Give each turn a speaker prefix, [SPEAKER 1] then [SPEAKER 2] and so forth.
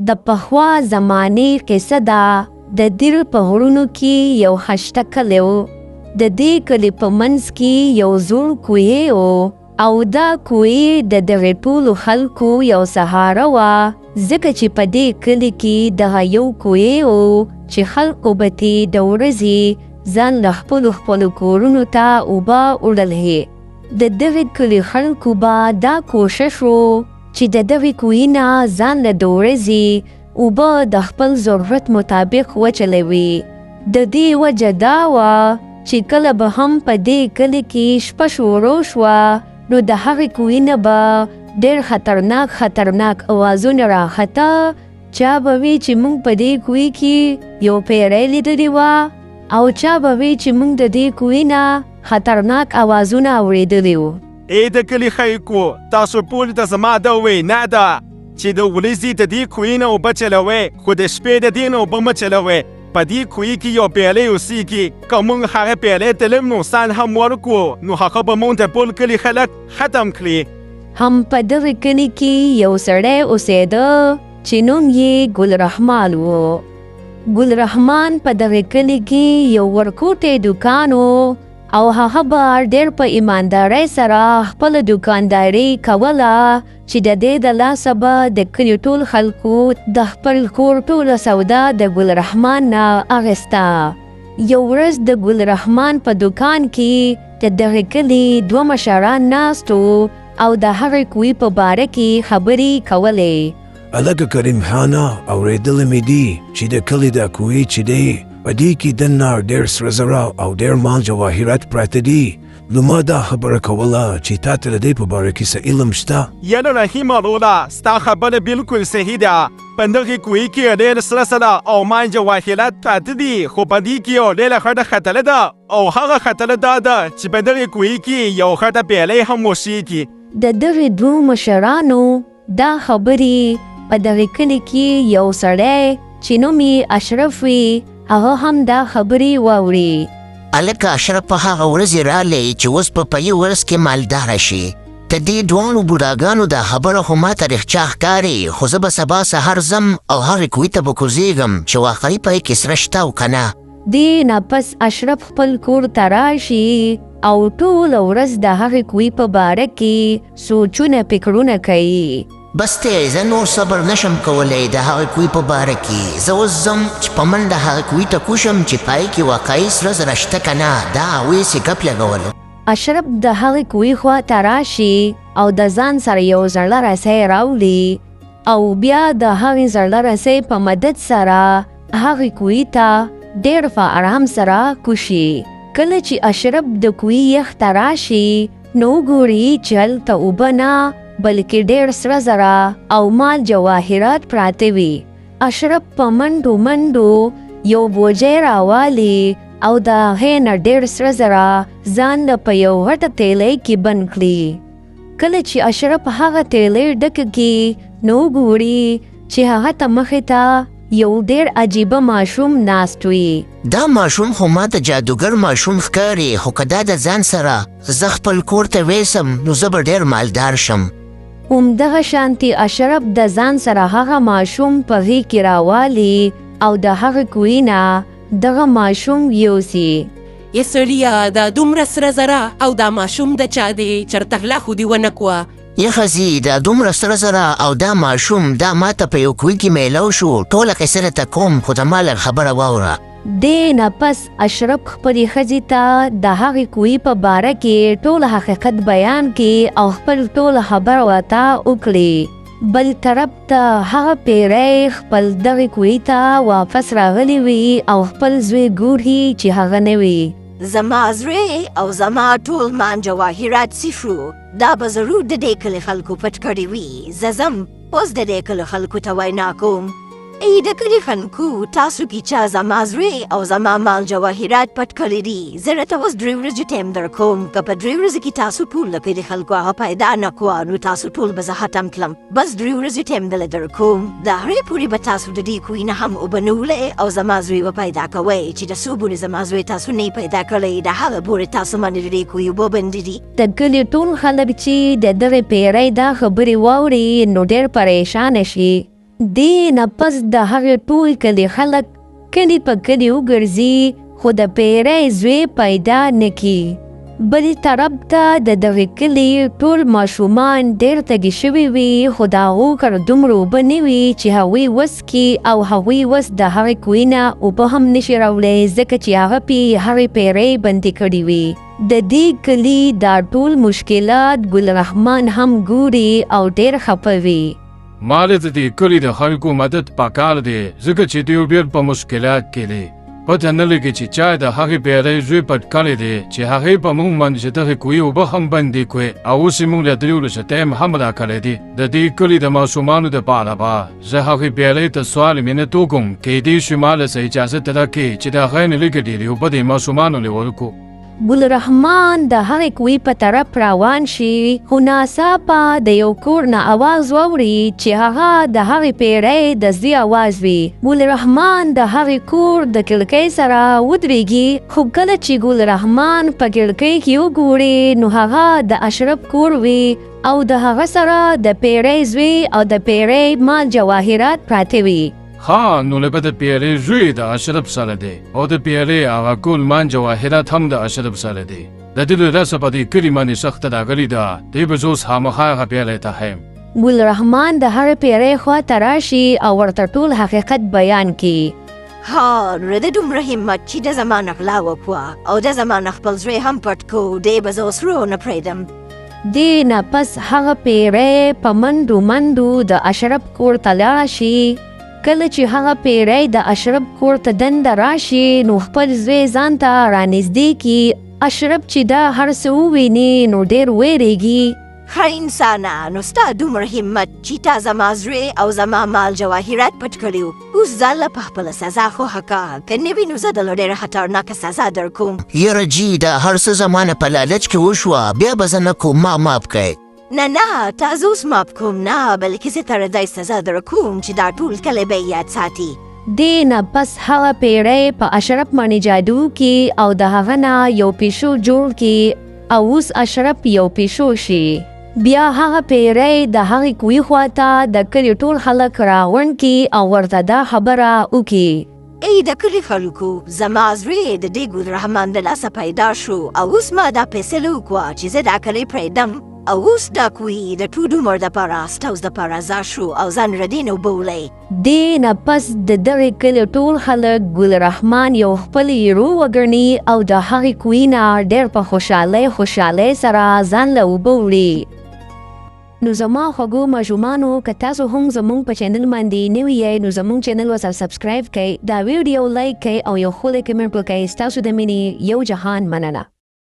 [SPEAKER 1] د پخوا زمانې قصه ده. د دیر په غرونو کې یو خشته کلی و. د دې کلي په منځ کې یو زوړ کوهی و او دا کوهی د دغې ټولو خلکو یو سهاره وه، ځکه چې په دې کلي کې دغه یو کوهی و چې خلکو به ترې د ورځې ځان له خپلو کورونو ته اوبه وړلې. د دغې کلي خلکو به دا کوشش و چې د دغې کوهي نه ځان له د ورځې اوبه د خپل ضرورت مطابق وچلوي. د دې وجه دا وه چې کله به هم په دې کلي کې شپه شروع شوه نو د هغې کوهي نه به ډېر خطرناک اوازونه راخته. چا به وی چې موږ په دې کوهي کې یو پیری لیدلې وه او چا به وی چې موږ د دې کوهي نه خطرناک اوازونه اورېدلي وو.
[SPEAKER 2] ای د کلي خلکو، تاسو پولې ته زما دا وینا ده چې د ورځې د دې کوهي نه اوبه چلوئ، خو د شپې د دې نه اوبه مه چلوئ. په دې کوهي کې یو پیری اوسېږي، که موږ هغه پیری ته لږ نقصان هم ورکړو نو هغه به موږ د ټول کلي خلک ختم کړي.
[SPEAKER 1] هم په دغې کلي کې یو سړی اوسېده چې نوم یې ګلرحمان و. ګلرحمان په دغې کلي کې یو ورکوټی دوکان و او هغه به ډېر په ایماندارۍ سره خپله دوکانداري کوله چې د دې د لاسه به د کلي ټول خلکو د خپل کور ټوله سودا د ګلرحمان نه اخیسته. یو ورځ د ګلرحمان په دوکان کې د دغې کلي دوه مشران ناست او د هغې کوهي په باره کې خبرې کولې.
[SPEAKER 3] هلکه کریم خانه، اورېدلی مې دي چې د کلي دا کوهي چې دی په دې کې دننه ډېر سره زره او ډېر مال جواهرات پراته دي. نو ما دا خبره کوله چې تا ته د دې په باره کې څه علم شته؟
[SPEAKER 2] یاره رحیمه وروره، ستا خبره بالکل صحیح ده. په دغې کوهي کې ډېر سره زره او مال جواهرات پراته دي، خو په دې کې یو ډېره خټه خطره ده او هغه خطره دا ده چې په دغې کوهي کې یو خټه پیری هم وشېږي.
[SPEAKER 1] د دغې دوو مشرانو دا خبرې په دغې کلي کې یو سړی چې نوم یې اشرف وي هغه هم دا خبرې واوري.
[SPEAKER 4] هلکه اشرف په هغه ورځې رالی چې اوس به په یو ورځ کې مالداره شي. د دې دواړو بوډاګانو دا خبره خو ماته رښتیا ښکاري، خو زه به سبا سهار ځم او هغې کوهي ته به کوزېږم چې واقعي په کې سره شته او که نه.
[SPEAKER 1] دې نه پس اشرف خپل کور ته راشي او ټوله ورځ د هغې کوهي په باره کې سوچونه فکرونه کوي.
[SPEAKER 4] بس دی، زه نور صبر نشم کولی د هغې کوهي په باره کې. زه اوس ځم چې په منډه هغې کوهي ته کوشم چې پای کې واقعي سره زره شته که نه. دا اوس یې ګپ لګولو.
[SPEAKER 1] اشرف د هغې کوهي خوا ته راشي او د ځان سره یو زړه رسۍ راوړي او بیا د هغې زړه رسۍ په مدد سره هغې کوهي ته ډېر په آرام سره کوشي. کله چې اشرف د کوهي یخ ته راشي نو وګوري چې هلته اوبه نه بلکې ډېر سره زره او مال جواهرات پراته وي. اشرف په منډو یو بوجۍ راوالي او د هغې نه ډېر سره زره ځان له په یو غټه تیلۍ کې بند کړي. کله چې اشرف هغه تیلۍ ډکه کړي نو وګوري چې هغه ته مخې ته یو ډېر عجیبه ماشوم ناست وي.
[SPEAKER 4] دا ماشوم خو ماته جادوګر ماشوم ښکاري، خو که دا د ځان سره زه خپل کور ته ویسم نو زه به ډېر مالدار شم.
[SPEAKER 1] همدغه شانتې اشرف د ځان سره هغه ماشوم په غېږ کې راوالي او د هغې کوهي نه دغه ماشوم یوسي.
[SPEAKER 5] یې سړیه، دا دومره سره زره او دا ماشوم د چا دی؟ چېرته غلا خو دې ونه کړه؟
[SPEAKER 4] یه ښځې، دا دومره سره زره او دا ماشوم دا ماته په یو کوهي کې میلاو شو. ټوله قصه درته کوم، خو زما لږ خبره واوره.
[SPEAKER 1] دې نه پس اشرف خپلې ښځې ته د هغې کوهي په باره کې ټول حقیقت بیان کړي او خپل ټوله خبره ورته وکړي. بل طرف ته هغه پیری خپل دغې کوهي ته واپس راغلی وي او خپل زوی ګوري چې هغه نه وي.
[SPEAKER 6] زما زړه او زما ټول مان جواهرات صفرو، دا به ضرور د دې کلي خلکو پټ کړي وي. زه ځم اوس د دې کلي خلکو ته وینا کوم. ای د کلي خلکو، تاسو کې چا زما زړه او زما مال جواهرات پټ کړي دي؟ زه راته اوس 3 ورځې ټایم درکوم. که په 3 ورځې کې تاسو ټول د کلي خلکو هغه پیدا نه کړه نو تاسو ټول به زه ختم کړم. بس 3 ورځې ټایم دله درکوم. د هغې پورې به تاسو د دې کوهي نه هم اوبه نوړئ او زما زوی به پیدا کوئ چې د څو پورې زما زوی تاسو نه پیدا کړی د هغه پورې تاسو باندې د دې کوهي اوبه بندې دي.
[SPEAKER 1] د کلي ټول خلک چې د دغې پیرۍ دا خبرې واوري نو ډېر پریشانه شي دې نه پس د هغې ټول کلي خلک کلي په کلي وګرځي خو د پیرۍ زوی پیدا نه کي. بلې طرف ته د دغې کلي ټول ماشومان ډېر تږي شوي وي خو د هغو کره دومره اوبه نه وي چې هغوی وس کړي او هغوی وس د هغې کوهي نه اوبه هم نشي راوړی ځکه چې هغه پې هغې پیرۍ بندې کړي وي. د دې کلي دا ټول مشکلات ګل رحمان هم ګوري او ډېر خفه وي.
[SPEAKER 7] ما د دې کلي د خلکو مدد پکار دی ځکه چې دوی ډېر په مشکلات کې دي. پته نه لګي چې چا د هغې پیرۍ زوی پټ کړی دی چې هغې په موږ باندې چې دغې کوهي اوبه هم بندې کړې او اوس یې موږ له درې ورځو ټایم هم راکړی دی. د دې کلي د ماشومانو دپاره به زه هغې پیرۍ ته سوال مینت وکړم کیدای شي ما له څه اجازه راکړي چې د هغې نه لږې ډېرې اوبه د ماشومانو له ورکړو.
[SPEAKER 1] ګل رحمان د هغې کوهي په طرف روان شي خو ناڅاپه د یو کور نه اواز واوري چې هغه د هغې پیرۍ د زوی اواز وي. ګل رحمان د هغې کور د کړکۍ سره ودرېږي خو کله چې ګل رحمان په کړکۍ کې وګوري نو هغه د اشرف کور وي او د هغه سره د پیرۍ زوی او د پیرۍ مال جواهرات پراته وي.
[SPEAKER 7] ها نو له د پیرۍ زوی د اشرف سره دی او د پیرۍ هغه ټول مان جواهرات هم د اشرف سره دی. د دې راسه په دې کلي باندې سخته راغلې ده دی به زه اوس خامخا هغه پیرۍ ته ښیم.
[SPEAKER 1] ګل رحمان د هغې پیرۍ خواته راشي او ورته ټول حقیقت بیان کړي.
[SPEAKER 6] ها نو د دومره همت چې د زمان غلا وکړه او د زمان خپل زوی هم پټ کړو دی به زه اوس ونه پرېږدم.
[SPEAKER 1] دې نه پس هغه پیرۍ په منډو منډو د اشرف کور ته لاړه شي. کله چې هغه پیرۍ د اشرف کور ته دنده راشي نو خپل زوی ځان ته رانږدې کړي. اشرف چې دا هر څه وویني نو ډېر ویرېږي.
[SPEAKER 6] ښه انسانه نو ستا دومره همت چې تا زما زوی او زما مال جواهرات پټ کړي وو اوس ځان له په خپله سزا خوښه کړه که نه وي نو زه درله ډېره خطرناکه سزا در کوم.
[SPEAKER 4] یاره جي دا هر څه زما نه په لالچ کې وشوه بیا به زه نه کوم ما معاف کړئ.
[SPEAKER 6] نه تا زه اوس معاف کوم نه بلکې زه تره دای سزا در کوم چې دا ټول کلی به یې یاد ساتي.
[SPEAKER 1] دې نه پس هغه پیرۍ په اشرف باندې جادو کړي او د هغه نه یو پیشو جوړ کړي او اوس اشرف یو پیشو شي. بیا هغه پیرۍ د هغې کوهي خواته د کلي ټول خلک راغونډ کړي او ورته دا خبره وکړي.
[SPEAKER 6] ای د کلي خلکو زما زوی د دې ګل رحمان د لاسه پیدا شو او اوس ما دا فیصله وکړه چې زه دا کلی پرېږدم او اوس دا کوهي د ټول عمر دپاره ستاسو دپاره ازاد شو او ځان ردین وبولئ.
[SPEAKER 1] دې نه پس د دغې کلي ټول خلک ګل رحمان یو خپل هیرو وګڼي او د هغې کوهي نه ډېر په خوشحالۍ سره ځان له اوبه وړي. نو زما خوږو ماشومانو که تاسو هم زموږ په چینل باندې نوي یئ نو زموږ چینل ورسره سبسکرایب کړئ دا ویډیو لایک کړئ او یو ښکلی کمنټ وکړئ. ستاسو د مینې یو جهان مننه.